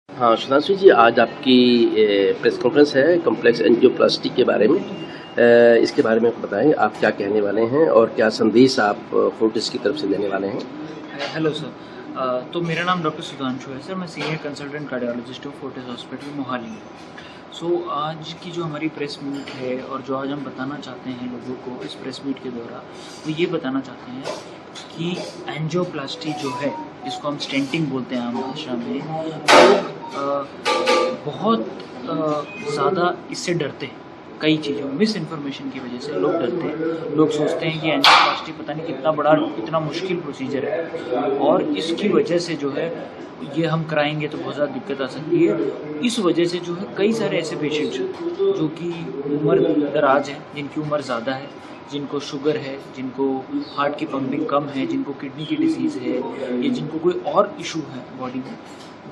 हाँ, सुधांशु जी, आज आपकी प्रेस कॉन्फ्रेंस है कॉम्प्लेक्स एंजियोप्लास्टी के बारे में। इसके बारे में बताएं, आप क्या कहने वाले हैं और क्या संदेश आप फोर्टिस की तरफ से देने वाले हैं। Hello sir. तो मेरा नाम डॉक्टर सुधांशु है सर। मैं सीनियर कंसल्टेंट कार्डियोलॉजिस्ट हूँ फोर्टिस हॉस्पिटल मोहाली में। सो आज की जो हमारी प्रेस मीट है और जो आज हम बताना चाहते हैं लोगों को इस प्रेस मीट के द्वारा, वो ये बताना चाहते हैं कि एंजियोप्लास्टी जो है, जिसको हम स्टेंटिंग बोलते हैं आम भाषा में, लोग बहुत ज़्यादा इससे डरते हैं। कई चीज़ों मिस इन्फॉर्मेशन की वजह से लोग डरते हैं। लोग सोचते हैं कि एंजियोप्लास्टी पता नहीं कितना बड़ा, कितना मुश्किल प्रोसीजर है, और इसकी वजह से जो है ये हम कराएंगे तो बहुत ज़्यादा दिक्कत आ सकती है। इस वजह से जो है कई सारे ऐसे पेशेंट्स हैं जो कि उम्र दराज हैं, जिनकी उम्र ज़्यादा है, जिनको शुगर है, जिनको हार्ट की पंपिंग कम है, जिनको किडनी की डिसीज़ है, या जिनको कोई और इशू है बॉडी में,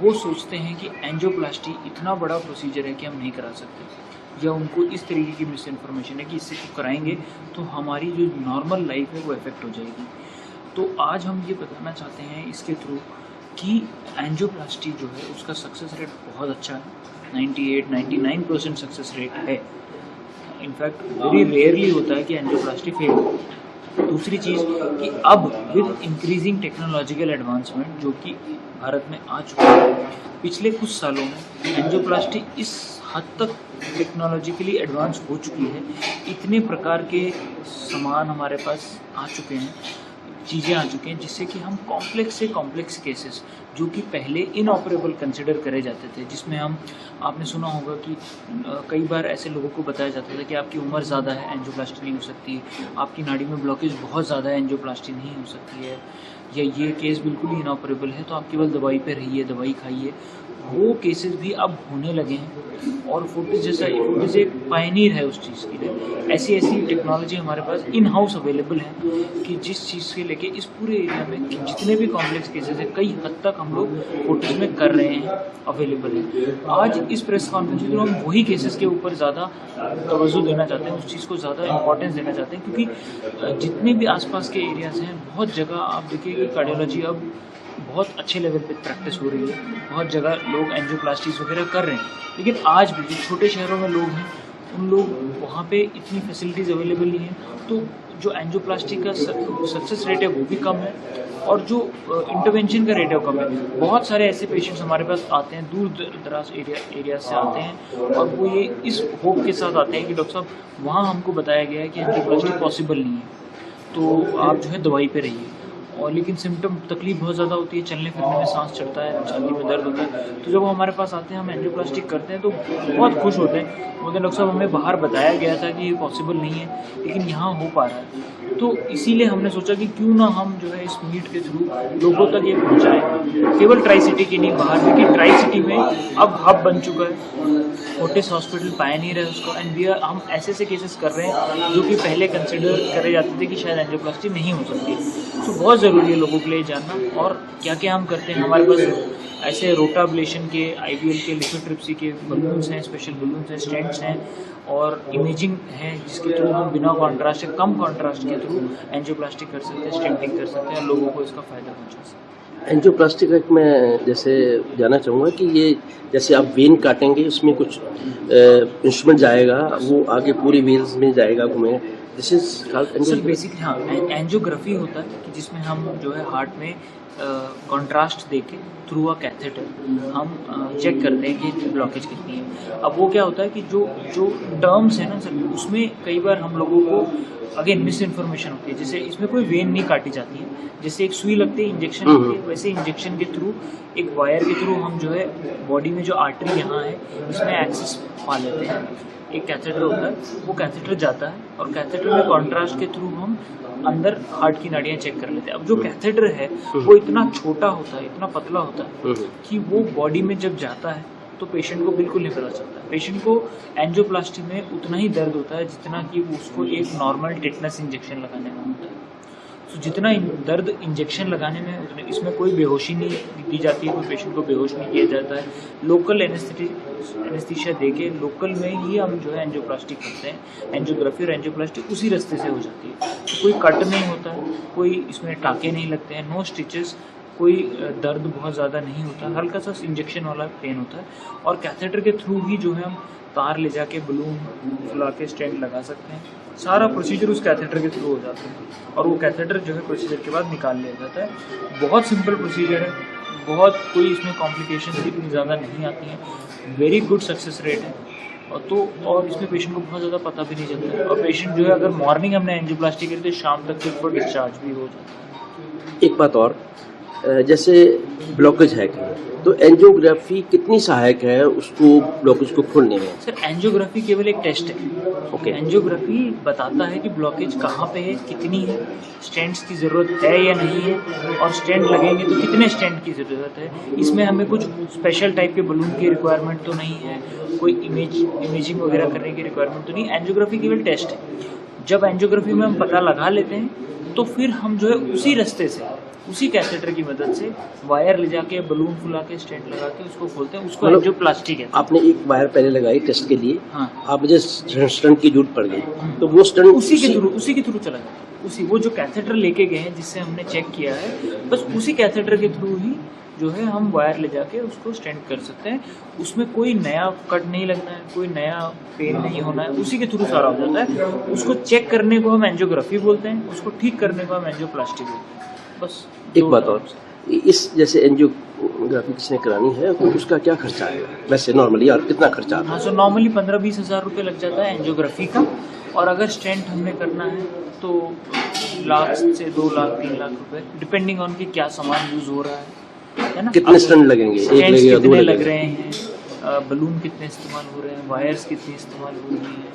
वो सोचते हैं कि एंजियोप्लास्टी इतना बड़ा प्रोसीजर है कि हम नहीं करा सकते, या उनको इस तरीके की मिस इन्फॉर्मेशन है कि इससे तो कराएंगे तो हमारी जो नॉर्मल लाइफ है वो इफ़ेक्ट हो जाएगी। तो आज हम ये बताना चाहते हैं इसके थ्रू कि एंजियोप्लास्टी जो है उसका सक्सेस रेट बहुत अच्छा है। 98-99% सक्सेस रेट है। इनफैक्ट वेरी रेयरली होता है कि एंजियोप्लास्टी फेल हो। दूसरी चीज़ कि अब विद इंक्रीजिंग टेक्नोलॉजिकल एडवांसमेंट जो कि भारत में आ चुका है, पिछले कुछ सालों में एंजियोप्लास्टी इस हद तक टेक्नोलॉजिकली एडवांस हो चुकी है, इतने प्रकार के सामान हमारे पास आ चुके हैं, चीज़ें आ चुकी हैं, जिससे कि हम कॉम्प्लेक्स से कॉम्प्लेक्स केसेस जो कि पहले इनऑपरेबल कंसिडर करे जाते थे, जिसमें हम, आपने सुना होगा कि कई बार ऐसे लोगों को बताया जाता था कि आपकी उम्र ज़्यादा है, एंजियोप्लास्टी नहीं हो सकती, आपकी नाड़ी में ब्लॉकेज बहुत ज़्यादा है, एंजियोप्लास्टी नहीं हो सकती है, या ये केस बिल्कुल ही इनऑपरेबल है तो आप केवल दवाई पे रहिए, दवाई खाइए। वो केसेस भी अब होने लगे हैं, और फोर्टिस एक पायनियर है उस चीज़ के लिए। ऐसी ऐसी टेक्नोलॉजी हमारे पास इन हाउस अवेलेबल है कि जिस चीज़ से लेके इस पूरे एरिया में जितने भी कॉम्प्लेक्स केसेस हैं, कई हद तक हम लोग फोर्टिस में कर रहे हैं, अवेलेबल है। आज इस प्रेस कॉन्फ्रेंस में हम वही केसेस के ऊपर ज़्यादा तवज्जो देना चाहते हैं, उस चीज़ को ज़्यादा इंपॉर्टेंस देना चाहते हैं, क्योंकि जितने भी आसपास के एरियाज़ हैं, बहुत जगह आप देखिए कि कार्डियोलॉजी अब बहुत अच्छे लेवल पे प्रैक्टिस हो रही है, बहुत जगह लोग एंजियोप्लास्टीज वगैरह कर रहे हैं, लेकिन आज भी जो छोटे शहरों में लोग हैं, उन लोग वहाँ पे इतनी फैसिलिटीज़ अवेलेबल नहीं है, तो जो एंजियोप्लास्टी का सक्सेस रेट है वो भी कम है, और जो इंटरवेंशन का रेट है वो कम है। बहुत सारे ऐसे पेशेंट्स हमारे पास आते हैं, दूर दराज एरिया से आते हैं, और वो ये इस होप के साथ आते हैं कि डॉक्टर साहब वहाँ हमको बताया गया है कि एंजियोप्लास्टी पॉसिबल नहीं है, तो आप जो है दवाई पे रहिए। और लेकिन सिम्टम, तकलीफ बहुत ज़्यादा होती है, चलने फिरने में सांस चढ़ता है, छाती में दर्द होता है, तो जब वो हमारे पास आते हैं, हम एंजियोप्लास्टी करते हैं तो बहुत खुश होते हैं, बोलते हैं डॉक्टर साहब हमें बाहर बताया गया था कि ये पॉसिबल नहीं है, लेकिन यहाँ हो पा रहा है। तो इसीलिए हमने सोचा कि क्यों ना हम जो है इस मीट के थ्रू लोगों तक ये पहुँचाएँ, केवल ट्राई सिटी की नहीं, बाहर भी, कि ट्राई सिटी में अब हब बन चुका है, फोर्टिस हॉस्पिटल पायनियर है उसको, एंड हम ऐसे ऐसे केसेस कर रहे हैं जो कि पहले कंसिडर करे जाते थे कि शायद एंजियोप्लास्टी नहीं हो सकती। तो बहुत ज़रूरी है लोगों के लिए जानना, और क्या क्या हम करते हैं। हमारे पास ऐसे रोटाब्लेशन के, IVL के, लिथोट्रिप्सी के बलून्स हैं, स्पेशल बलून्स हैं, स्टेंट्स हैं, और इमेजिंग है जिसके थ्रू हम बिना कॉन्ट्रास्ट या कम कॉन्ट्रास्ट के थ्रू एंजियोप्लास्टी कर सकते हैं, स्टेंटिंग कर सकते हैं, और लोगों को इसका फ़ायदा पहुँचा सकते हैं। एंजियोप्लास्टी का एक मैं जैसे जानना चाहूँगा कि ये जैसे आप वेन काटेंगे, उसमें कुछ इंस्ट्रूमेंट जाएगा, वो आगे पूरी वेन्स में जाएगा, घूमेगा, this is called sir basically हाँ, एंजियोग्राफी होता है कि जिसमें हम जो है हार्ट में कॉन्ट्रास्ट देके थ्रू अ कैथेटर हम चेक करते हैं कि ब्लॉकेज कितनी है। अब वो क्या होता है कि जो जो टर्म्स है ना सर, उसमें कई बार हम लोगों को अगेन मिस इन्फॉर्मेशन होती है। जैसे इसमें कोई वेन नहीं काटी जाती है, जैसे एक सुई लगती है, इंजेक्शन लगती है, वैसे इंजेक्शन के थ्रू, एक वायर के थ्रू हम जो है बॉडी में जो आर्टरी यहाँ है इसमें एक्सेस पा लेते हैं। एक कैथेटर होता है, वो कैथेटर जाता है, और कैथेटर में कॉन्ट्रास्ट के थ्रू हम अंदर हार्ट की नाड़ियाँ चेक कर लेते हैं। अब जो कैथेटर है वो इतना छोटा होता है, इतना पतला होता है कि वो बॉडी में जब जाता है तो पेशेंट को बिल्कुल नहीं पता चलता। पेशेंट को एंजियोप्लास्टी में उतना ही दर्द होता है जितना कि उसको एक नॉर्मल टेटनस इंजेक्शन लगाने में होता है। तो जितना दर्द इंजेक्शन लगाने में, उतने इसमें कोई बेहोशी नहीं दी जाती है, कोई पेशेंट को बेहोश नहीं किया जाता है। लोकल एनेस्थीसिया देके लोकल में ही हम जो है एंजियोप्लास्टी करते हैं। एंजियोग्राफी और एंजियोप्लास्टी उसी रास्ते से हो जाती है, तो कोई कट नहीं होता है, कोई इसमें टाँके नहीं लगते हैं, नो स्टिचेस, कोई दर्द बहुत ज़्यादा नहीं होता, हल्का सा इंजेक्शन वाला पेन होता है और कैथेटर के थ्रू ही जो है हम तार ले जाके बलून फुला के स्टेंट लगा सकते हैं। सारा प्रोसीजर उस कैथेटर के थ्रू हो जाता है और वो कैथेटर जो है प्रोसीजर के बाद निकाल लिया जाता है। बहुत सिंपल प्रोसीजर है, बहुत कोई इसमें कॉम्प्लिकेशन इतनी ज़्यादा नहीं आती हैं, वेरी गुड सक्सेस रेट है। और इसमें पेशेंट को बहुत ज़्यादा पता भी नहीं चलता है और पेशेंट जो है अगर मॉर्निंग हमने एंजियोप्लास्टी करी तो शाम तक फिर डिस्चार्ज भी हो जाता है। एक बात और, जैसे ब्लॉकेज है कहीं तो एंजियोग्राफी कितनी सहायक है उसको ब्लॉकेज को खोलने में? सर एंजियोग्राफी केवल एक टेस्ट है। ओके। एंजियोग्राफी बताता है कि ब्लॉकेज कहाँ पे है, कितनी है, स्टेंट्स की ज़रूरत है या नहीं है और स्टेंट लगेंगे तो कितने स्टेंट की ज़रूरत है। इसमें हमें कुछ स्पेशल टाइप के बलून की रिक्वायरमेंट तो नहीं है, कोई इमेजिंग वगैरह करने की रिक्वायरमेंट तो नहीं। एंजियोग्राफी केवल टेस्ट है। जब एंजियोग्राफी में हम पता लगा लेते हैं तो फिर हम जो है उसी रास्ते से, उसी कैथेटर की मदद से वायर ले जाके बलून फुला के स्टेंट लगा के उसको खोलते हैं, उसको एंजियोप्लास्टी कहते हैं। आपने एक वायर पहले लगाई टेस्ट के लिए, हाँ। आप मुझे स्टंट की जरूरत पड़ गई तो वो स्टंट उसी के थ्रू चला जाता है। उसी वो जो कैथेटर लेके गए हैं जिससे हमने चेक किया है, बस उसी कैथेटर के थ्रू ही जो है हम वायर ले जाके उसको स्टेंट कर सकते हैं। उसमें कोई नया कट नहीं लगना है, कोई नया पेन नहीं होना है, उसी के थ्रू सारा हो जाता है। उसको चेक करने को हम एंजियोग्राफी बोलते हैं, उसको ठीक करने को हम एंजियोप्लास्टी बोलते हैं। बस एक बात और, इस जैसे एंजियोग्राफी किसने करानी है तो उसका क्या खर्चा है वैसे नॉर्मली और कितना खर्चा आता है? हाँ, सो नॉर्मली 15-20 हज़ार रुपये लग जाता है एंजियोग्राफी का, और अगर स्टेंट हमने करना है तो लाख से 2 लाख 3 लाख रुपए डिपेंडिंग ऑन कि क्या सामान यूज़ हो रहा है ना। कितने स्टंट लगेंगे? एक स्टेंट्स लगेगा, दो कितने लग लगेगा? रहे हैं, बलून कितने इस्तेमाल हो रहे हैं, वायर्स कितनी इस्तेमाल हो रही हैं,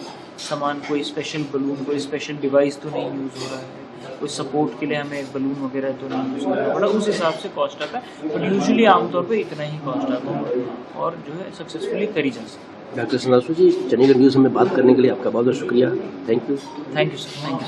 सामान कोई स्पेशल बलून, कोई स्पेशल डिवाइस तो नहीं यूज़ हो रहा है, कोई सपोर्ट के लिए हमें बलून वगैरह तो नहीं यूज़ करना पड़ा, उस हिसाब से कॉस्ट आता है। बट यूजुअली आमतौर पे इतना ही कॉस्ट आता है और जो है सक्सेसफुली करी जा सकती है। डॉक्टर संदासु जी, चंडीगढ़ न्यूज़ में बात करने के लिए आपका बहुत बहुत शुक्रिया। Thank you. Thank you sir, thank you.